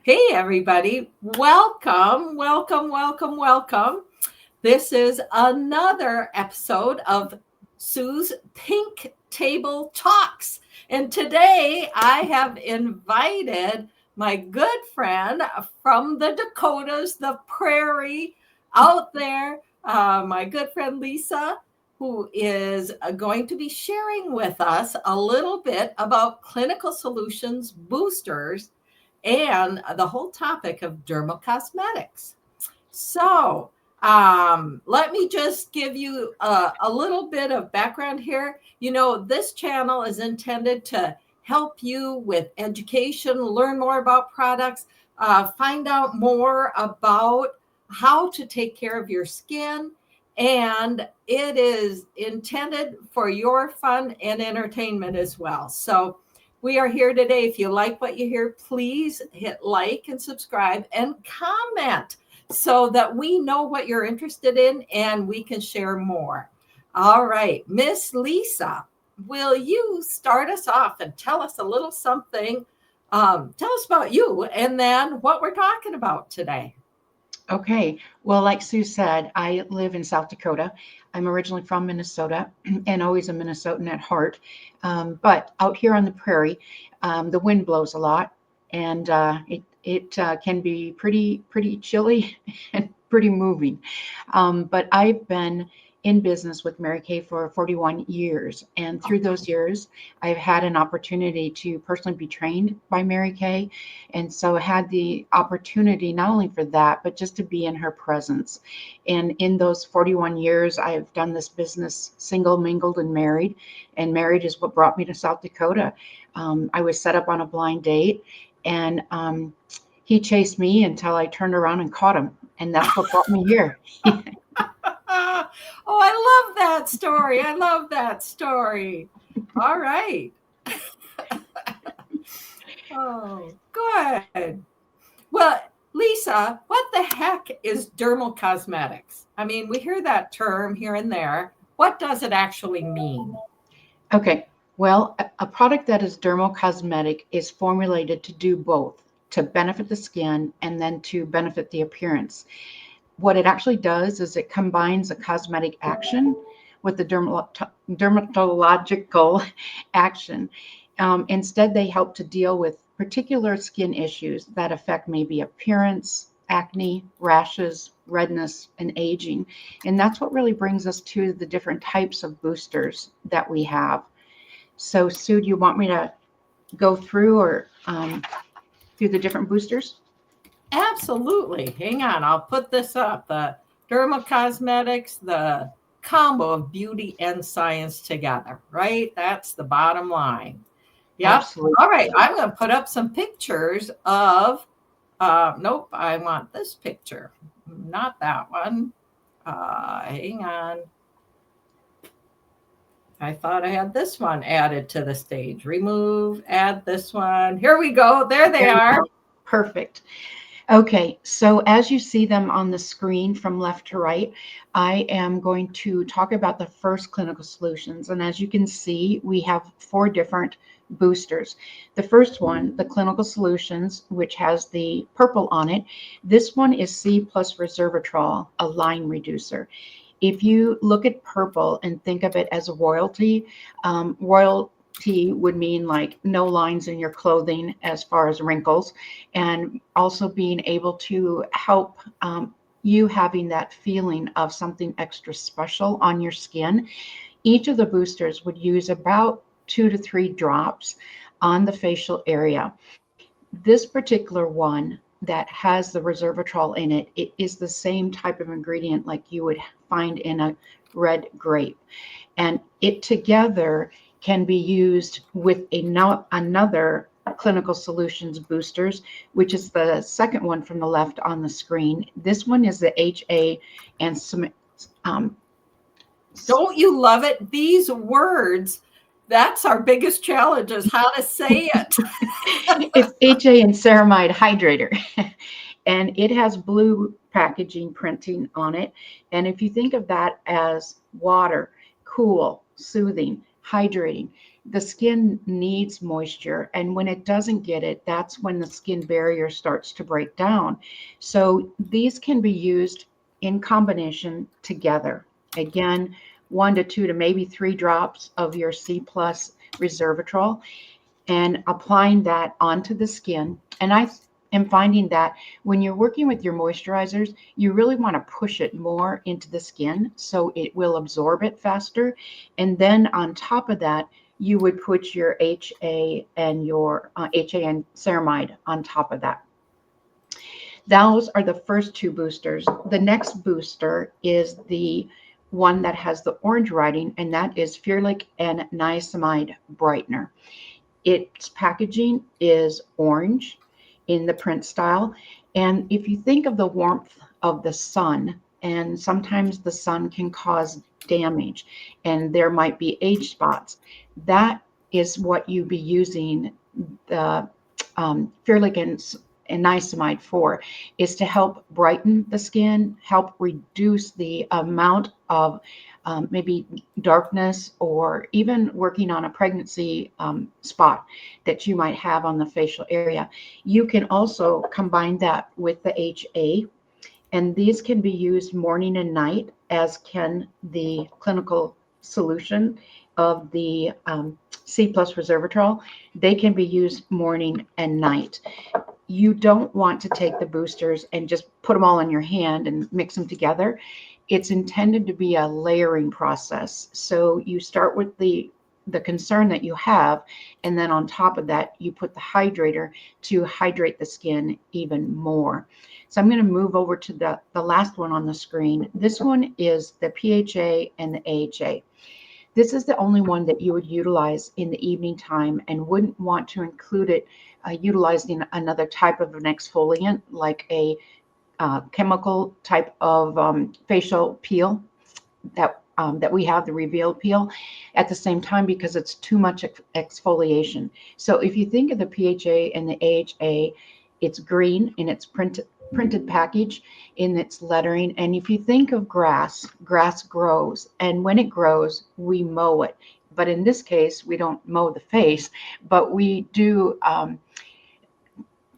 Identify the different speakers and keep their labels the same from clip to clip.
Speaker 1: Hey, everybody. Welcome, welcome, welcome, welcome. This is another episode of Sue's Pink Table Talks. And today I have invited my good friend from the Dakotas, the prairie out there, my good friend Lisa, who is going to be sharing with us a little bit about clinical solutions boosters and the whole topic of dermacosmetics. So, let me just give you a little bit of background here. This channel is intended to help you with education, learn more about products, find out more about how to take care of your skin. And it is intended for your fun and entertainment as well. So, we are here today. If you like what you hear, please hit like and subscribe and comment so that we know what you're interested in and we can share more. All right, Miss Lisa, will you start us off and tell us a little something? Tell us about you and then what we're talking about today.
Speaker 2: Okay. Well, like Sue said, I live in South Dakota. I'm originally from Minnesota and always a Minnesotan at heart. But out here on the prairie, the wind blows a lot, and it can be pretty chilly and pretty moving. But I've been in business with Mary Kay for 41 years, and through those years, I've had an opportunity to personally be trained by Mary Kay, and so I had the opportunity not only for that, but just to be in her presence. And in those 41 years, I've done this business single, mingled, and married. And married is what brought me to South Dakota. I was set up on a blind date, and he chased me until I turned around and caught him. And that's what brought me here.
Speaker 1: Oh, I love that story. I love that story. All right. Oh, good. Well, Lisa, what the heck is dermal cosmetics? I mean, we hear that term here and there. What does it actually mean?
Speaker 2: Okay, well, a product that is dermocosmetic is formulated to do both, to benefit the skin and then to benefit the appearance. What it actually does is it combines a cosmetic action with the dermatological action. Instead, they help to deal with particular skin issues that affect maybe appearance, acne, rashes, redness, and aging. And that's what really brings us to the different types of boosters that we have. So, Sue, do you want me to go through or through the different boosters?
Speaker 1: Absolutely. Hang on, I'll put this up. The dermacosmetics, the combo of beauty and science together, right? That's the bottom line. Yep. All right.
Speaker 2: Absolutely.
Speaker 1: I'm going to put up some pictures of, nope, I want this picture, not that one. Hang on. I thought I had this one added to the stage. Remove, add this one. Here we go. There they
Speaker 2: There you
Speaker 1: are.
Speaker 2: go. Perfect. Okay, so as you see them on the screen from left to right, I am going to talk about the first clinical solutions. And as you can see, we have 4 different boosters. The first one, the clinical solutions, which has the purple on it, this one is C plus resveratrol, a line reducer. If you look at purple and think of it as royalty, royalty would mean like no lines in your clothing as far as wrinkles, and also being able to help you having that feeling of something extra special on your skin. Each of the boosters would use about 2 to 3 drops on the facial area. This particular one that has the resveratrol in it, it is the same type of ingredient like you would find in a red grape. And it together can be used with another clinical solutions boosters, which is the second one from the left on the screen. This one is the HA and um,
Speaker 1: Don't you love it? These words, that's our biggest challenge is how to say it.
Speaker 2: it's HA and Ceramide Hydrator. And it has blue packaging printing on it. And if you think of that as water, cool, soothing, hydrating, The skin needs moisture, and when it doesn't get it, that's when the skin barrier starts to break down. So these can be used in combination together. Again, 1 to 2 to maybe 3 drops of your C plus resveratrol, and applying that onto the skin. And I am finding that when you're working with your moisturizers, you really want to push it more into the skin so it will absorb it faster. And then on top of that, you would put your HA and your HA and ceramide on top of that. Those are the first two boosters. The next booster is the one that has the orange writing, and that is Ferulic and Niacinamide Brightener. Its packaging is orange in the print style. And if you think of the warmth of the sun, and sometimes the sun can cause damage and there might be age spots, that is what you'd be using the Ferulic and niacinamide for, is to help brighten the skin, help reduce the amount of maybe darkness, or even working on a pregnancy spot that you might have on the facial area. You can also combine that with the HA, and these can be used morning and night, as can the clinical solution of the C plus resveratrol. They can be used morning and night. You don't want to take the boosters and just put them all in your hand and mix them together. It's intended to be a layering process. So you start with the concern that you have, and then on top of that, you put the hydrator to hydrate the skin even more. So I'm going to move over to the last one on the screen. This one is the PHA and the AHA. This is the only one that you would utilize in the evening time and wouldn't want to include it utilizing another type of an exfoliant, like a chemical type of facial peel that we have, the reveal peel, at the same time, because it's too much exfoliation. So if you think of the PHA and the AHA, it's green in its printed package, in its lettering. And if you think of grass grows, and when it grows, we mow it. But in this case, we don't mow the face, but we do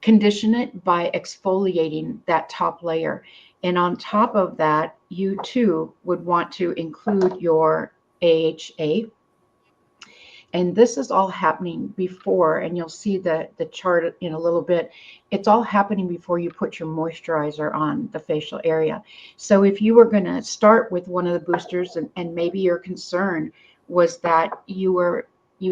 Speaker 2: condition it by exfoliating that top layer. And on top of that, you too would want to include your AHA. And this is all happening before, and you'll see the chart in a little bit. It's all happening before you put your moisturizer on the facial area. So if you were going to start with one of the boosters, and maybe your concern was that you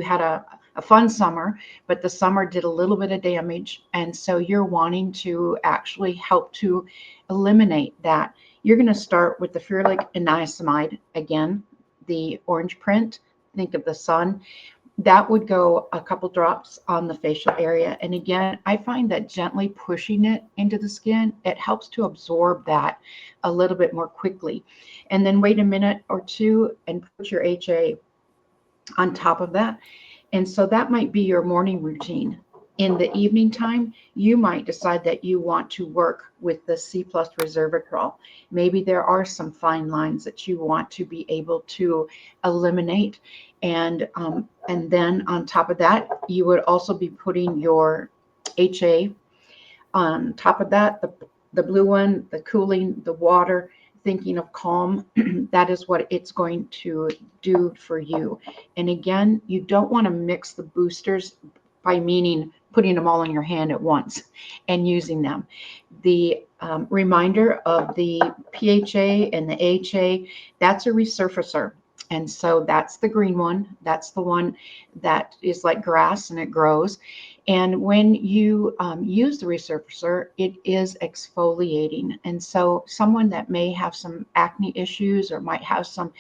Speaker 2: had a fun summer, but the summer did a little bit of damage, and so you're wanting to actually help to eliminate that, you're going to start with the Ferulic and niacinamide, again, the orange print. Think of the sun. That would go a couple drops on the facial area. And again, I find that gently pushing it into the skin, it helps to absorb that a little bit more quickly. And then wait a minute or two and put your HA on top of that. And so that might be your morning routine. In the evening time, you might decide that you want to work with the C plus resveratrol. Maybe there are some fine lines that you want to be able to eliminate. And then on top of that, you would also be putting your HA on top of that, the blue one, the cooling, the water, thinking of calm. That is what it's going to do for you. And again, you don't want to mix the boosters by meaning putting them all in your hand at once and using them. The reminder of the PHA and the AHA, that's a resurfacer. And so that's the green one. That's the one that is like grass and it grows. And when you use the resurfacer, it is exfoliating. And so someone that may have some acne issues or might have some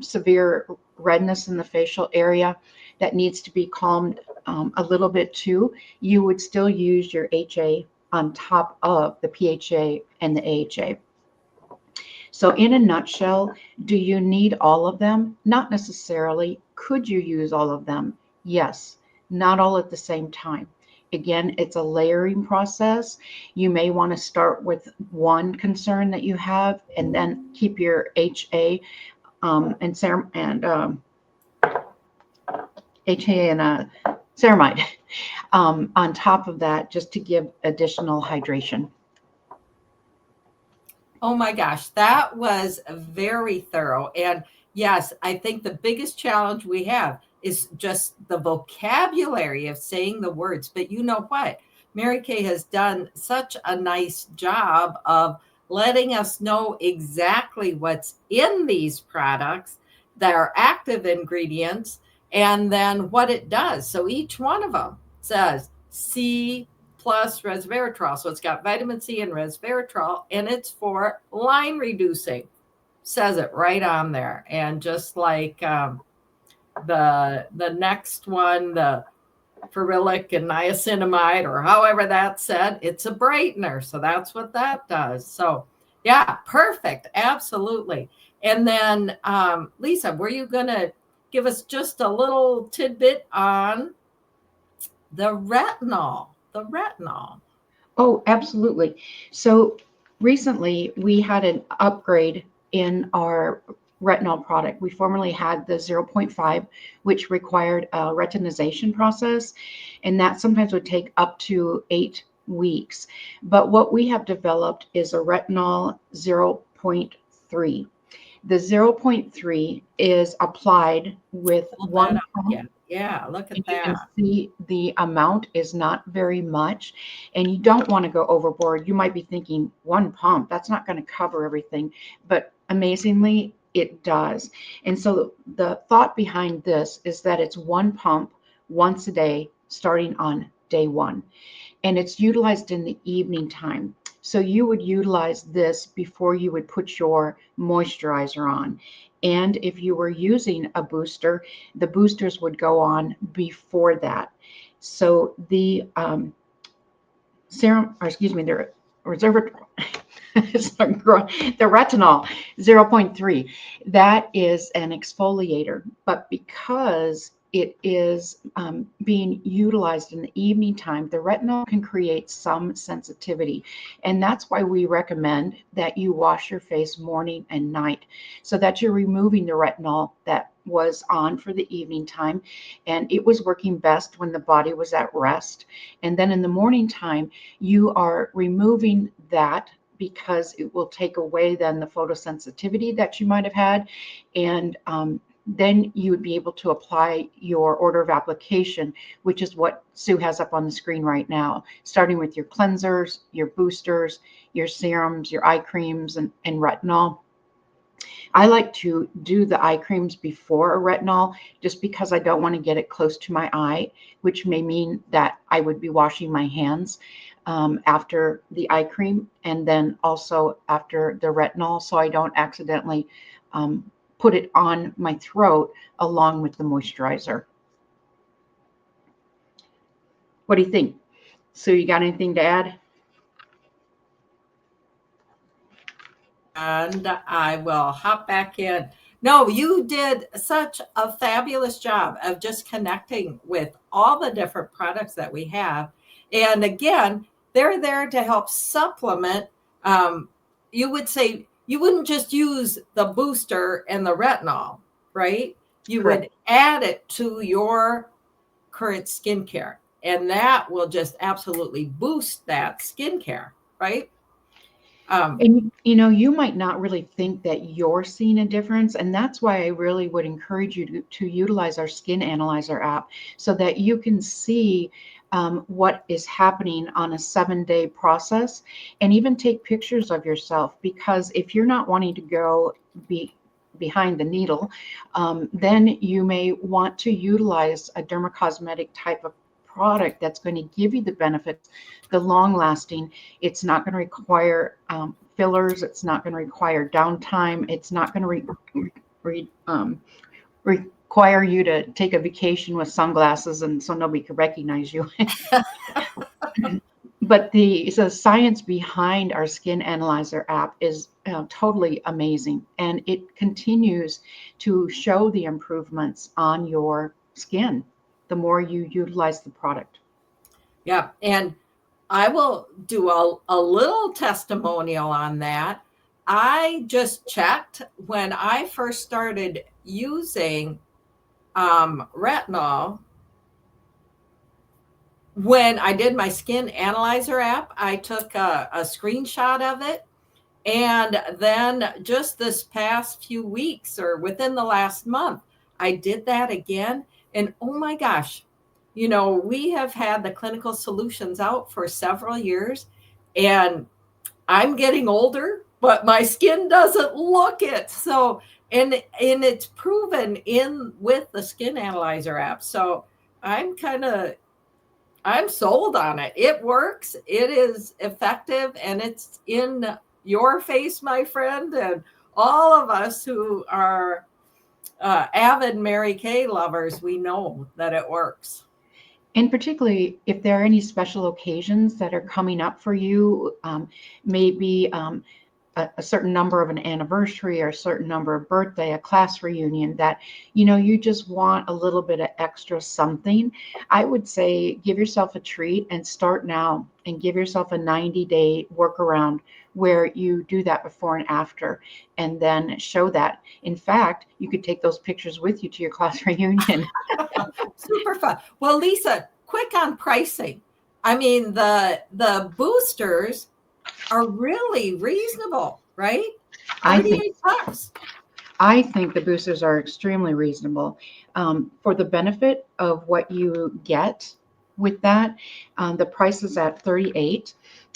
Speaker 2: severe redness in the facial area that needs to be calmed a little bit too, you would still use your HA on top of the PHA and the AHA. So in a nutshell, do you need all of them? Not necessarily. Could you use all of them? Yes, not all at the same time. Again, it's a layering process. You may want to start with one concern that you have and then keep your HA and HA and ceramide on top of that, just to give additional hydration.
Speaker 1: Oh my gosh, that was very thorough. And yes, I think the biggest challenge we have is just the vocabulary of saying the words. But you know what? Mary Kay has done such a nice job of letting us know exactly what's in these products, their active ingredients, and then what it does. So each one of them says C plus resveratrol. So it's got vitamin C and resveratrol, and it's for line reducing. Says it right on there. And just like the next one, the ferulic and niacinamide, or however that's said, it's a brightener. So that's what that does. So yeah, perfect. Absolutely. And then Lisa, were you going to give us just a little tidbit on the retinol? The retinol.
Speaker 2: Oh, absolutely. So recently we had an upgrade in our retinol product. We formerly had the zero point 0.5, which required a retinization process, and that sometimes would take up to 8 weeks. But what we have developed is a retinol zero point 0.3. The zero point 0.3 is applied with
Speaker 1: Hold that
Speaker 2: one
Speaker 1: up.
Speaker 2: pump.
Speaker 1: Yeah. Yeah. Look
Speaker 2: And
Speaker 1: at
Speaker 2: you can
Speaker 1: that.
Speaker 2: see the amount is not very much, and you don't want to go overboard. You might be thinking, one pump, that's not going to cover everything, but amazingly, it does. And so the thought behind this is that it's one pump once a day, starting on day one, and it's utilized in the evening time. So you would utilize this before you would put your moisturizer on. And if you were using a booster, the boosters would go on before that. So the serum, or excuse me, the resveratrol, the retinol 0.3, that is an exfoliator. But because it is being utilized in the evening time, the retinol can create some sensitivity. And that's why we recommend that you wash your face morning and night so that you're removing the retinol that was on for the evening time. And it was working best when the body was at rest. And then in the morning time, you are removing that because it will take away then the photosensitivity that you might have had. And then you would be able to apply your order of application, which is what Sue has up on the screen right now, starting with your cleansers, your boosters, your serums, your eye creams, and retinol. I like to do the eye creams before a retinol just because I don't want to get it close to my eye, which may mean that I would be washing my hands after the eye cream and then also after the retinol, so I don't accidentally put it on my throat along with the moisturizer. What do you think? Sue, you got anything to add?
Speaker 1: And I will hop back in. No, you did such a fabulous job of just connecting with all the different products that we have. And again, they're there to help supplement. Um, you would say you wouldn't just use the booster and the retinol, right? You
Speaker 2: Correct.
Speaker 1: would add it to your current skincare, and that will just absolutely boost that skincare, right? Um,
Speaker 2: And you might not really think that you're seeing a difference. And that's why I really would encourage you to utilize our Skin Analyzer app so that you can see what is happening on a 7-day process and even take pictures of yourself. Because if you're not wanting to go behind the needle, then you may want to utilize a dermacosmetic type of product that's going to give you the benefits, the long lasting. It's not going to require fillers. It's not going to require downtime. It's not going to require you to take a vacation with sunglasses and so nobody can recognize you. But the science behind our Skin Analyzer app is totally amazing, and it continues to show the improvements on your skin the more you utilize the product.
Speaker 1: yeah, and I will do a little testimonial on that. I just checked when I first started using retinol, when I did my skin analyzer app, I took a screenshot of it. And then just this past few weeks or within the last month, I did that again. And oh my gosh, we have had the clinical solutions out for several years, and I'm getting older, but my skin doesn't look it. So, and it's proven in with the skin analyzer app. So I'm kind of I'm sold on it. It works. It is effective, and it's in your face, my friend, and all of us who are avid Mary Kay lovers, we know that it works.
Speaker 2: And particularly if there are any special occasions that are coming up for you, maybe a certain number of an anniversary or a certain number of birthday, a class reunion, that you just want a little bit of extra something, I would say give yourself a treat and start now and give yourself a 90-day workaround where you do that before and after, and then show that. In fact, you could take those pictures with you to your class reunion.
Speaker 1: Super fun. Well, Lisa, quick on pricing. I mean, the boosters are really reasonable, right?
Speaker 2: I think
Speaker 1: $38.
Speaker 2: I think the boosters are extremely reasonable for the benefit of what you get with that. The price is at 38,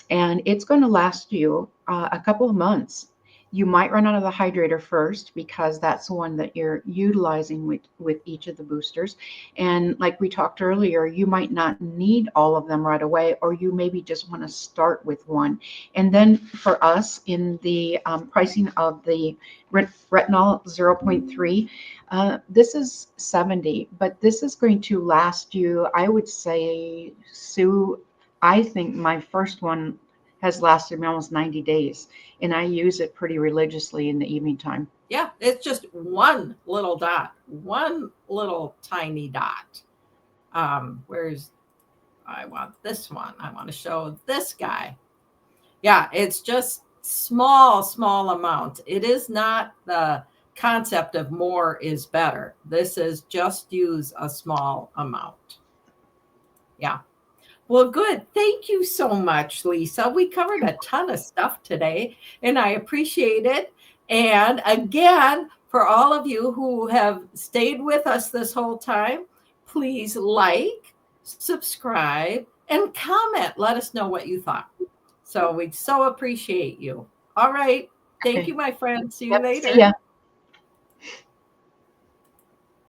Speaker 2: and it's going to last you a couple of months. You might run out of the hydrator first because that's the one that you're utilizing with each of the boosters. And like we talked earlier, you might not need all of them right away, or you maybe just want to start with one. And then for us, in the pricing of the retinol 0.3, this is 70, but this is going to last you, I would say, Sue, I think my first one has lasted me almost 90 days, and I use it pretty religiously in the evening time.
Speaker 1: Yeah, it's just one little dot, one little tiny dot. Where's I want this one. I want to show this guy. Yeah, it's just small amount. It is not the concept of more is better. This is just use a small amount. Yeah. Well, good. Thank you so much, Lisa. We covered a ton of stuff today, and I appreciate it. And again, for all of you who have stayed with us this whole time, please like, subscribe, and comment. Let us know what you thought. So we so appreciate you. All right. Thank
Speaker 2: Okay.
Speaker 1: you, my friend. See you
Speaker 2: Yep. See
Speaker 1: later.
Speaker 2: ya.